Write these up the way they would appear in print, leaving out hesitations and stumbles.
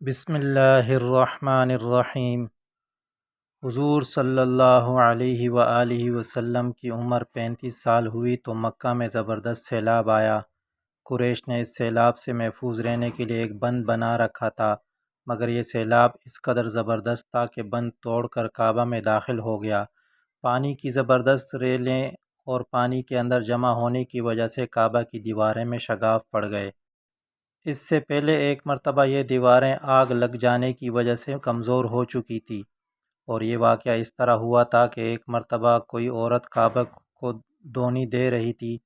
بسم اللہ الرحمن الرحیم۔ حضور صلی اللہ علیہ وآلہ وسلم کی عمر 35 سال ہوئی تو مکہ میں زبردست سیلاب آیا۔ قریش نے اس سیلاب سے محفوظ رہنے کے لیے ایک بند بنا رکھا تھا، مگر یہ سیلاب اس قدر زبردست تھا کہ بند توڑ کر کعبہ میں داخل ہو گیا۔ پانی کی زبردست ریلیں اور پانی کے اندر جمع ہونے کی وجہ سے کعبہ کی دیواریں میں شگاف پڑ گئے۔ اس سے پہلے ایک مرتبہ یہ دیواریں آگ لگ جانے کی وجہ سے کمزور ہو چکی تھی، اور یہ واقعہ اس طرح ہوا تھا کہ ایک مرتبہ کوئی عورت کعبہ کو دھونی دے رہی تھی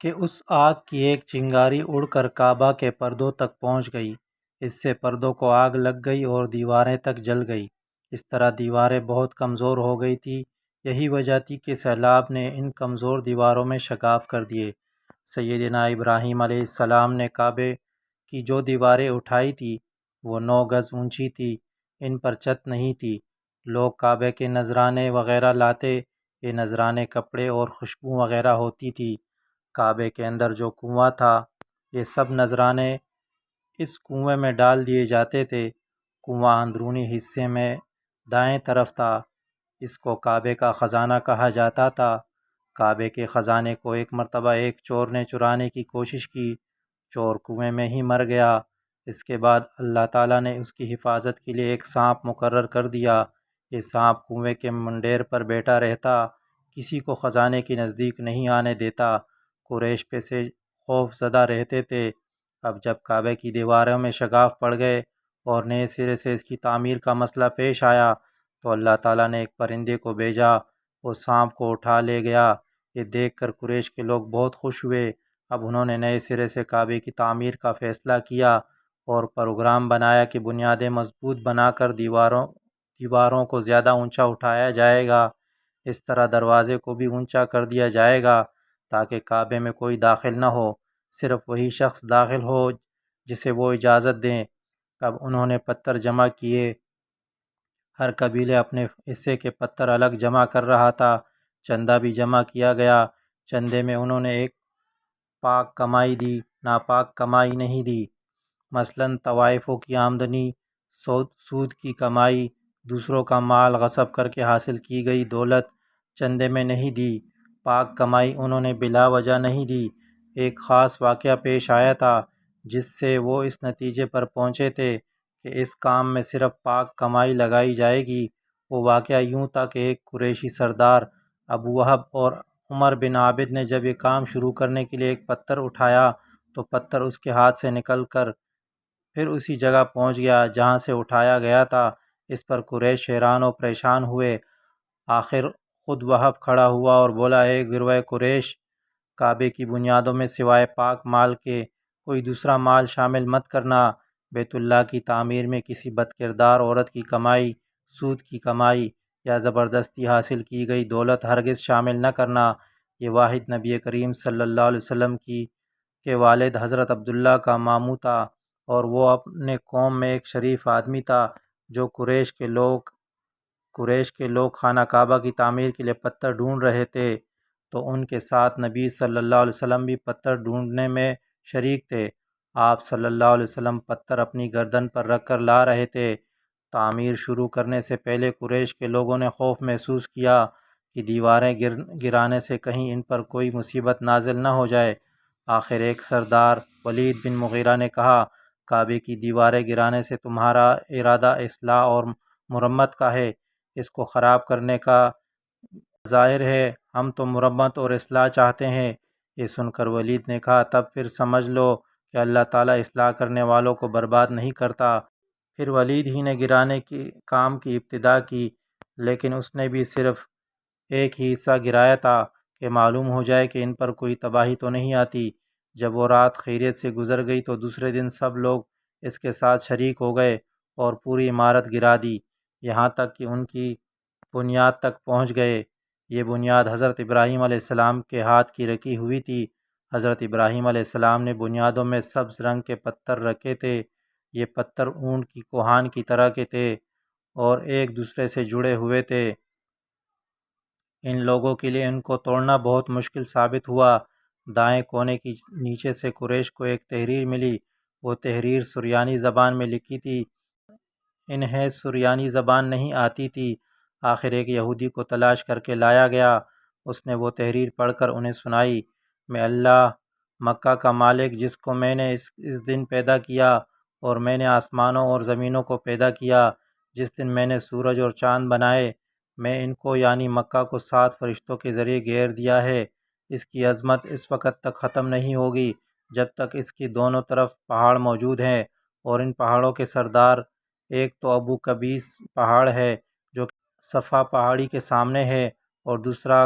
کہ اس آگ کی ایک چنگاری اڑ کر کعبہ کے پردوں تک پہنچ گئی۔ اس سے پردوں کو آگ لگ گئی اور دیواریں تک جل گئی۔ اس طرح دیواریں بہت کمزور ہو گئی تھی۔ یہی وجہ تھی کہ سیلاب نے ان کمزور دیواروں میں شگاف کر دیے۔ سیدنا ابراہیم علیہ السلام نے کعبے کی جو دیواریں اٹھائی تھی وہ 9 گز اونچی تھی، ان پر چھت نہیں تھی۔ لوگ کعبے کے نذرانے وغیرہ لاتے، یہ نذرانے کپڑے اور خوشبو وغیرہ ہوتی تھی۔ کعبے کے اندر جو کنواں تھا، یہ سب نذرانے اس کنویں میں ڈال دیے جاتے تھے۔ کنواں اندرونی حصے میں دائیں طرف تھا۔ اس کو کعبے کا خزانہ کہا جاتا تھا۔ کعبے کے خزانے کو ایک مرتبہ ایک چور نے چرانے کی کوشش کی، چور کنویں میں ہی مر گیا۔ اس کے بعد اللہ تعالیٰ نے اس کی حفاظت کے لیے ایک سانپ مقرر کر دیا۔ یہ سانپ کنویں کے منڈیر پر بیٹھا رہتا، کسی کو خزانے کے نزدیک نہیں آنے دیتا۔ قریش پہ سے خوف زدہ رہتے تھے۔ اب جب کعبے کی دیواروں میں شگاف پڑ گئے اور نئے سرے سے اس کی تعمیر کا مسئلہ پیش آیا تو اللہ تعالیٰ نے ایک پرندے کو بھیجا، وہ سانپ کو اٹھا لے گیا۔ یہ دیکھ کر قریش کے لوگ بہت خوش ہوئے۔ اب انہوں نے نئے سرے سے کعبے کی تعمیر کا فیصلہ کیا اور پروگرام بنایا کہ بنیادیں مضبوط بنا کر دیواروں کو زیادہ اونچا اٹھایا جائے گا۔ اس طرح دروازے کو بھی اونچا کر دیا جائے گا تاکہ کعبے میں کوئی داخل نہ ہو، صرف وہی شخص داخل ہو جسے وہ اجازت دیں۔ اب انہوں نے پتھر جمع کیے۔ ہر قبیلے اپنے حصے کے پتھر الگ جمع کر رہا تھا۔ چندہ بھی جمع کیا گیا۔ چندے میں انہوں نے ایک پاک کمائی دی، ناپاک کمائی نہیں دی۔ مثلاً طوائفوں کی آمدنی، سود کی کمائی، دوسروں کا مال غصب کر کے حاصل کی گئی دولت چندے میں نہیں دی۔ پاک کمائی انہوں نے بلا وجہ نہیں دی۔ ایک خاص واقعہ پیش آیا تھا جس سے وہ اس نتیجے پر پہنچے تھے کہ اس کام میں صرف پاک کمائی لگائی جائے گی۔ وہ واقعہ یوں تھا کہ ایک قریشی سردار ابو وہب اور عمر بن عابد نے جب یہ کام شروع کرنے کے لیے ایک پتھر اٹھایا تو پتھر اس کے ہاتھ سے نکل کر پھر اسی جگہ پہنچ گیا جہاں سے اٹھایا گیا تھا۔ اس پر قریش حیران و پریشان ہوئے۔ آخر خود وہب کھڑا ہوا اور بولا، اے گروہ قریش، کعبے کی بنیادوں میں سوائے پاک مال کے کوئی دوسرا مال شامل مت کرنا۔ بیت اللہ کی تعمیر میں کسی بد کردار عورت کی کمائی، سود کی کمائی یا زبردستی حاصل کی گئی دولت ہرگز شامل نہ کرنا۔ یہ واحد نبی کریم صلی اللہ علیہ وسلم کے والد حضرت عبداللہ کا ماموں تھا، اور وہ اپنے قوم میں ایک شریف آدمی تھا۔ جو قریش کے لوگ خانہ کعبہ کی تعمیر کے لیے پتھر ڈھونڈ رہے تھے تو ان کے ساتھ نبی صلی اللہ علیہ وسلم بھی پتھر ڈھونڈنے میں شریک تھے۔ آپ صلی اللہ علیہ وسلم پتھر اپنی گردن پر رکھ کر لا رہے تھے۔ تعمیر شروع کرنے سے پہلے قریش کے لوگوں نے خوف محسوس کیا کہ دیواریں گرانے سے کہیں ان پر کوئی مصیبت نازل نہ ہو جائے۔ آخر ایک سردار ولید بن مغیرہ نے کہا، کعبے کی دیواریں گرانے سے تمہارا ارادہ اصلاح اور مرمت کا ہے، اس کو خراب کرنے کا ظاہر ہے۔ ہم تو مرمت اور اصلاح چاہتے ہیں۔ یہ سن کر ولید نے کہا، تب پھر سمجھ لو کہ اللہ تعالیٰ اصلاح کرنے والوں کو برباد نہیں کرتا۔ پھر ولید ہی نے گرانے کی کام کی ابتدا کی، لیکن اس نے بھی صرف ایک ہی حصہ گرایا تھا کہ معلوم ہو جائے کہ ان پر کوئی تباہی تو نہیں آتی۔ جب وہ رات خیریت سے گزر گئی تو دوسرے دن سب لوگ اس کے ساتھ شریک ہو گئے اور پوری عمارت گرا دی، یہاں تک کہ ان کی بنیاد تک پہنچ گئے۔ یہ بنیاد حضرت ابراہیم علیہ السلام کے ہاتھ کی رکھی ہوئی تھی۔ حضرت ابراہیم علیہ السلام نے بنیادوں میں سبز رنگ کے پتھر رکھے تھے۔ یہ پتھر اونٹ کی کوہان کی طرح کے تھے اور ایک دوسرے سے جڑے ہوئے تھے۔ ان لوگوں کے لیے ان کو توڑنا بہت مشکل ثابت ہوا۔ دائیں کونے کی نیچے سے قریش کو ایک تحریر ملی۔ وہ تحریر سریانی زبان میں لکھی تھی۔ انہیں سریانی زبان نہیں آتی تھی۔ آخر ایک یہودی کو تلاش کر کے لایا گیا، اس نے وہ تحریر پڑھ کر انہیں سنائی: میں اللہ مکہ کا مالک، جس کو میں نے اس دن پیدا کیا، اور میں نے آسمانوں اور زمینوں کو پیدا کیا جس دن میں نے سورج اور چاند بنائے، میں ان کو یعنی مکہ کو 7 فرشتوں کے ذریعے گھیر دیا ہے۔ اس کی عظمت اس وقت تک ختم نہیں ہوگی جب تک اس کی دونوں طرف پہاڑ موجود ہیں، اور ان پہاڑوں کے سردار، ایک تو ابو قبیس پہاڑ ہے جو صفا پہاڑی کے سامنے ہے، اور دوسرا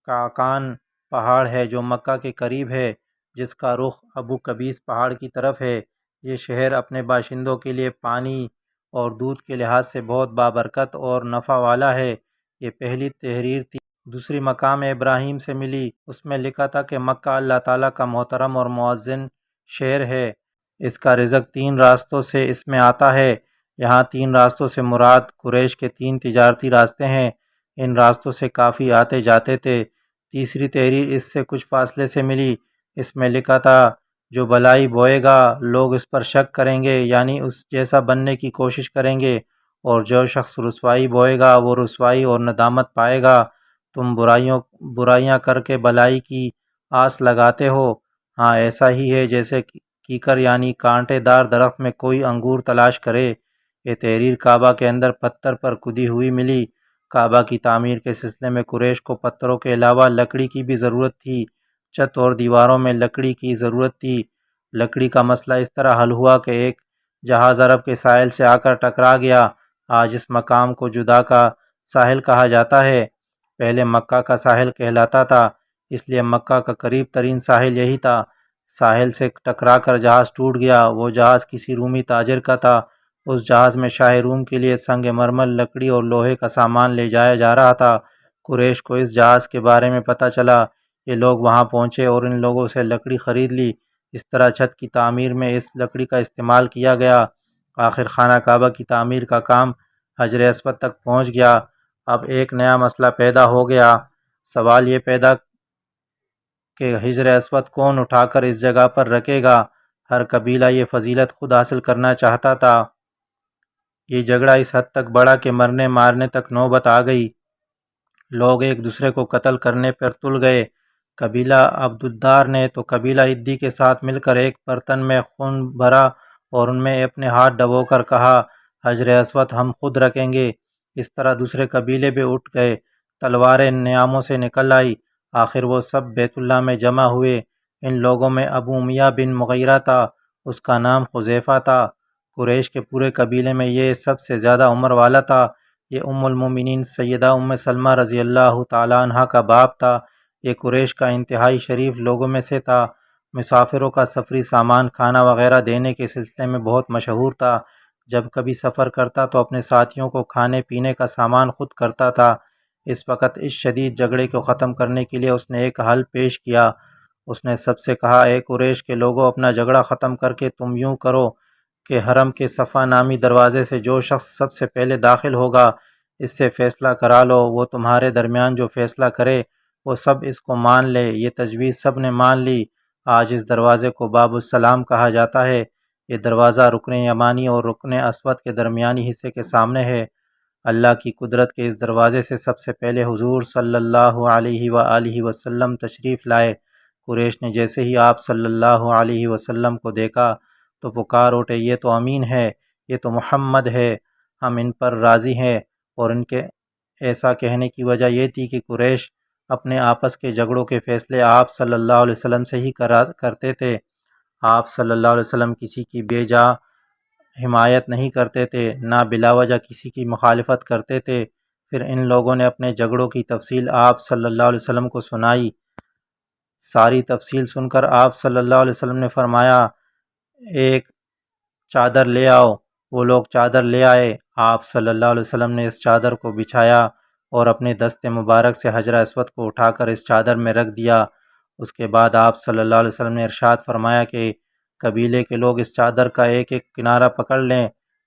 کاکان پہاڑ ہے جو مکہ کے قریب ہے، جس کا رخ ابو قبیس پہاڑ کی طرف ہے۔ یہ شہر اپنے باشندوں کے لیے پانی اور دودھ کے لحاظ سے بہت بابرکت اور نفع والا ہے۔ یہ پہلی تحریر تھی۔ دوسری مقام ابراہیم سے ملی، اس میں لکھا تھا کہ مکہ اللہ تعالیٰ کا محترم اور معظم شہر ہے، اس کا رزق 3 راستوں سے اس میں آتا ہے۔ یہاں 3 راستوں سے مراد قریش کے 3 تجارتی راستے ہیں، ان راستوں سے کافی آتے جاتے تھے۔ تیسری تحریر اس سے کچھ فاصلے سے ملی، اس میں لکھا تھا: جو بلائی بوئے گا لوگ اس پر شک کریں گے، یعنی اس جیسا بننے کی کوشش کریں گے، اور جو شخص رسوائی بوئے گا وہ رسوائی اور ندامت پائے گا۔ تم برائیاں کر کے بلائی کی آس لگاتے ہو، ہاں ایسا ہی ہے جیسے کیکر یعنی کانٹے دار درخت میں کوئی انگور تلاش کرے۔ یہ تحریر کعبہ کے اندر پتھر پر کھدی ہوئی ملی۔ کعبہ کی تعمیر کے سلسلے میں قریش کو پتھروں کے علاوہ لکڑی کی بھی ضرورت تھی، چھت اور دیواروں میں لکڑی کی ضرورت تھی۔ لکڑی کا مسئلہ اس طرح حل ہوا کہ ایک جہاز عرب کے ساحل سے آ کر ٹکرا گیا۔ آج اس مقام کو جدہ کا ساحل کہا جاتا ہے، پہلے مکہ کا ساحل کہلاتا تھا، اس لیے مکہ کا قریب ترین ساحل یہی تھا۔ ساحل سے ٹکرا کر جہاز ٹوٹ گیا، وہ جہاز کسی رومی تاجر کا تھا۔ اس جہاز میں شاہ روم کے لیے سنگ مرمر، لکڑی اور لوہے کا سامان لے جایا جا رہا تھا۔ قریش کو اس جہاز کے بارے میں پتہ چلا، یہ لوگ وہاں پہنچے اور ان لوگوں سے لکڑی خرید لی۔ اس طرح چھت کی تعمیر میں اس لکڑی کا استعمال کیا گیا۔ آخر خانہ کعبہ کی تعمیر کا کام حجر اسود تک پہنچ گیا۔ اب ایک نیا مسئلہ پیدا ہو گیا۔ سوال یہ پیدا کہ حجر اسود کون اٹھا کر اس جگہ پر رکھے گا؟ ہر قبیلہ یہ فضیلت خود حاصل کرنا چاہتا تھا۔ یہ جھگڑا اس حد تک بڑھا کہ مرنے مارنے تک نوبت آ گئی۔ لوگ ایک دوسرے کو قتل کرنے پر تل گئے۔ قبیلہ عبدالدار نے تو قبیلہ ادی کے ساتھ مل کر ایک برتن میں خون بھرا اور ان میں اپنے ہاتھ ڈبو کر کہا: حجر اسود ہم خود رکھیں گے۔ اس طرح دوسرے قبیلے بھی اٹھ گئے، تلواریں نیاموں سے نکل آئی۔ آخر وہ سب بیت اللہ میں جمع ہوئے۔ ان لوگوں میں ابو امیہ بن مغیرہ تھا، اس کا نام حذیفہ تھا۔ قریش کے پورے قبیلے میں یہ سب سے زیادہ عمر والا تھا۔ یہ ام المومنین سیدہ ام سلمہ رضی اللہ تعالیٰ عنہا کا باپ تھا۔ یہ قریش کا انتہائی شریف لوگوں میں سے تھا۔ مسافروں کا سفری سامان، کھانا وغیرہ دینے کے سلسلے میں بہت مشہور تھا۔ جب کبھی سفر کرتا تو اپنے ساتھیوں کو کھانے پینے کا سامان خود کرتا تھا۔ اس وقت اس شدید جھگڑے کو ختم کرنے کے لیے اس نے ایک حل پیش کیا۔ اس نے سب سے کہا: اے قریش کے لوگوں، اپنا جھگڑا ختم کر کے تم یوں کرو کہ حرم کے صفا نامی دروازے سے جو شخص سب سے پہلے داخل ہوگا اس سے فیصلہ کرا لو، وہ تمہارے درمیان جو فیصلہ کرے وہ سب اس کو مان لے۔ یہ تجویز سب نے مان لی۔ آج اس دروازے کو باب السلام کہا جاتا ہے۔ یہ دروازہ رکن یمانی اور رکن اسود کے درمیانی حصے کے سامنے ہے۔ اللہ کی قدرت کے اس دروازے سے سب سے پہلے حضور صلی اللہ علیہ وآلہ وسلم تشریف لائے۔ قریش نے جیسے ہی آپ صلی اللہ علیہ وسلم کو دیکھا تو پکار اٹھے: یہ تو امین ہے، یہ تو محمد ہے، ہم ان پر راضی ہیں۔ اور ان کے ایسا کہنے کی وجہ یہ تھی کہ قریش اپنے آپس کے جھگڑوں کے فیصلے آپ صلی اللہ علیہ وسلم سے ہی کرتے تھے۔ آپ صلی اللہ علیہ وسلم کسی کی بے جا حمایت نہیں کرتے تھے، نہ بلا وجہ کسی کی مخالفت کرتے تھے۔ پھر ان لوگوں نے اپنے جھگڑوں کی تفصیل آپ صلی اللہ علیہ وسلم کو سنائی۔ ساری تفصیل سن کر آپ صلی اللہ علیہ وسلم نے فرمایا: ایک چادر لے آؤ۔ وہ لوگ چادر لے آئے۔ آپ صلی اللہ علیہ وسلم نے اس چادر کو بچھایا اور اپنے دست مبارک سے حجر اسود کو اٹھا کر اس چادر میں رکھ دیا۔ اس کے بعد آپ صلی اللہ علیہ وسلم نے ارشاد فرمایا کہ قبیلے کے لوگ اس چادر کا ایک ایک کنارہ پکڑ لیں،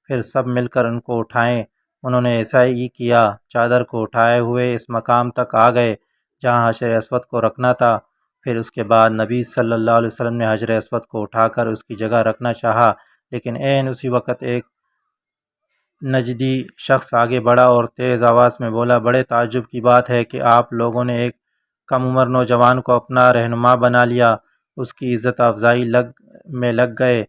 پھر سب مل کر ان کو اٹھائیں۔ انہوں نے ایسا ہی کیا۔ چادر کو اٹھائے ہوئے اس مقام تک آ گئے جہاں حجر اسود کو رکھنا تھا۔ پھر اس کے بعد نبی صلی اللہ علیہ وسلم نے حجر اسود کو اٹھا کر اس کی جگہ رکھنا چاہا، لیکن عین اسی وقت ایک نجدی شخص آگے بڑھا اور تیز آواز میں بولا، بڑے تعجب کی بات ہے کہ آپ لوگوں نے ایک کم عمر نوجوان کو اپنا رہنما بنا لیا، اس کی عزت افزائی لگ گئے۔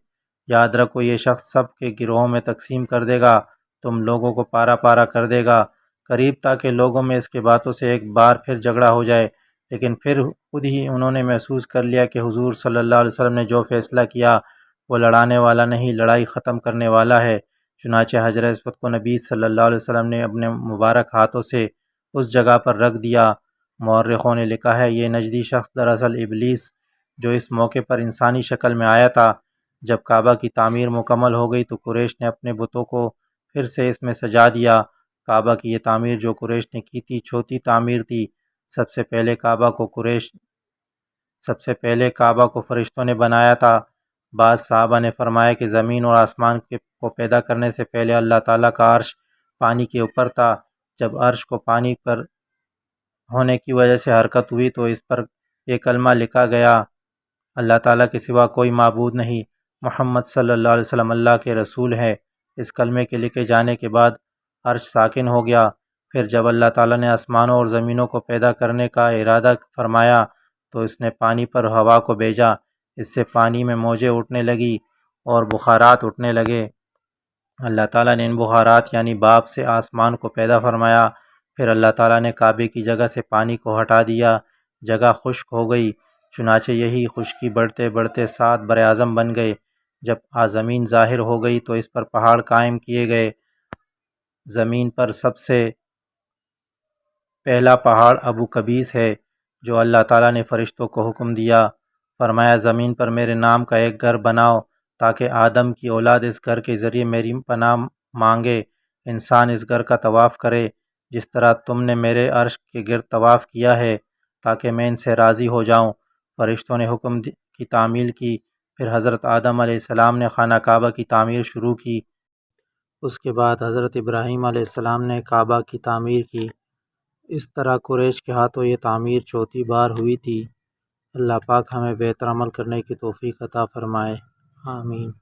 یاد رکھو یہ شخص سب کے گروہوں میں تقسیم کر دے گا، تم لوگوں کو پارا پارا کر دے گا۔ قریب تھا کہ لوگوں میں اس کے باتوں سے ایک بار پھر جھگڑا ہو جائے، لیکن پھر خود ہی انہوں نے محسوس کر لیا کہ حضور صلی اللہ علیہ وسلم نے جو فیصلہ کیا وہ لڑانے والا نہیں، لڑائی ختم کرنے والا ہے۔ چنانچہ حجر اسود کو نبی صلی اللہ علیہ وسلم نے اپنے مبارک ہاتھوں سے اس جگہ پر رکھ دیا۔ مورخوں نے لکھا ہے یہ نجدی شخص دراصل ابلیس جو اس موقع پر انسانی شکل میں آیا تھا۔ جب کعبہ کی تعمیر مکمل ہو گئی تو قریش نے اپنے بتوں کو پھر سے اس میں سجا دیا۔ کعبہ کی یہ تعمیر جو قریش نے کی تھی چھوٹی تعمیر تھی۔ سب سے پہلے کعبہ کو فرشتوں نے بنایا تھا۔ بعض صحابہ نے فرمایا کہ زمین اور آسمان کو پیدا کرنے سے پہلے اللہ تعالیٰ کا عرش پانی کے اوپر تھا۔ جب عرش کو پانی پر ہونے کی وجہ سے حرکت ہوئی تو اس پر ایک کلمہ لکھا گیا، اللہ تعالیٰ کے سوا کوئی معبود نہیں، محمد صلی اللہ علیہ وسلم اللہ کے رسول ہے۔ اس کلمے کے لکھے جانے کے بعد عرش ساکن ہو گیا۔ پھر جب اللہ تعالیٰ نے آسمانوں اور زمینوں کو پیدا کرنے کا ارادہ فرمایا تو اس نے پانی پر ہوا کو بھیجا، اس سے پانی میں موجیں اٹھنے لگی اور بخارات اٹھنے لگے۔ اللہ تعالیٰ نے ان بخارات یعنی بھاپ سے آسمان کو پیدا فرمایا۔ پھر اللہ تعالیٰ نے کعبے کی جگہ سے پانی کو ہٹا دیا، جگہ خشک ہو گئی۔ چنانچہ یہی خشکی بڑھتے بڑھتے 7 براعظم بن گئے۔ جب زمین ظاہر ہو گئی تو اس پر پہاڑ قائم کیے گئے۔ زمین پر سب سے پہلا پہاڑ ابو قبیس ہے جو اللہ تعالیٰ نے فرشتوں کو حکم دیا، فرمایا زمین پر میرے نام کا ایک گھر بناؤ تاکہ آدم کی اولاد اس گھر کے ذریعے میری پناہ مانگے۔ انسان اس گھر کا طواف کرے جس طرح تم نے میرے عرش کے گرد طواف کیا ہے تاکہ میں ان سے راضی ہو جاؤں۔ فرشتوں نے حکم کی تعمیل کی، پھر حضرت آدم علیہ السلام نے خانہ کعبہ کی تعمیر شروع کی۔ اس کے بعد حضرت ابراہیم علیہ السلام نے کعبہ کی تعمیر کی۔ اس طرح قریش کے ہاتھوں یہ تعمیر چوتھی بار ہوئی تھی۔ اللہ پاک ہمیں بہتر عمل کرنے کی توفیق عطا فرمائے، آمین۔